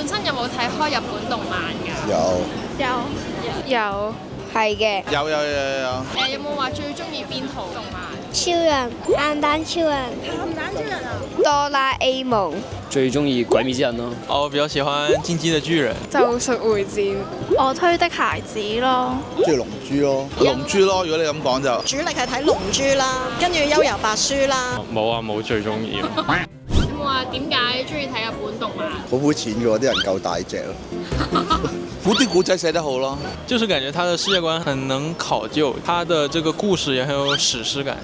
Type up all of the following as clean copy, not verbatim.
本身有冇睇開日本動漫㗎？有，係嘅。有。有冇話最中意邊套動漫？超人，鹹蛋超人，哆啦 A 夢，最中意鬼滅之刃咯。我比較喜歡進擊的巨人。咒術迴戰。我推的孩子咯，中意龍珠咯，龍珠咯，如果你咁講就。主力係睇龍珠啦，跟住幽遊白書啦。冇啊，冇最中意。有冇話點解中意睇日本動漫？好膚淺嘅喎，啲人夠大隻咯。啲古仔寫得好咯，就是感覺他的世界觀很能考究，他的這個故事也很有史詩感。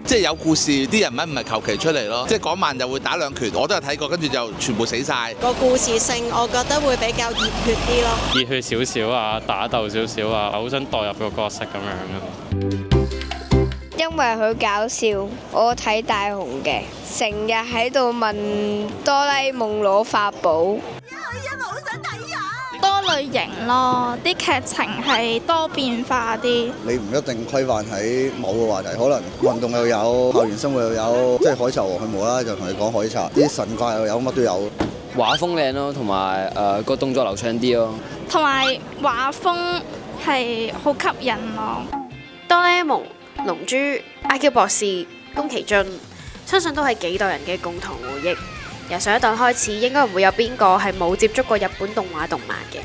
即係有故事，啲人物唔係求其出嚟咯。即係嗰晚就會打兩拳，我都有睇過，跟住就全部死晒。個故事性我覺得會比較熱血啲咯。熱血少少啊，打鬥少少啊，好想代入個角色咁樣。因為佢搞笑，我睇大雄嘅，成日喺度問哆啦 A 夢攞法寶。多類型咯，啲劇情係多變化啲。你唔一定規範喺某個話題，可能運動又有，校園生活又有，即係海賊王佢無啦啦就同你講海賊，啲神怪又有，乜都有。畫風靚咯，同埋個動作流暢啲咯。同埋畫風係好吸引咯。哆啦 A 夢、龍珠、IQ 博士、宮崎駿，相信都係幾代人嘅共同回憶。由上一代開始，應該唔會有邊個係冇接觸過日本動畫動漫嘅。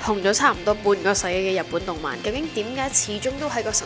紅咗差唔多半個世紀嘅日本動漫，究竟點解始終都係個神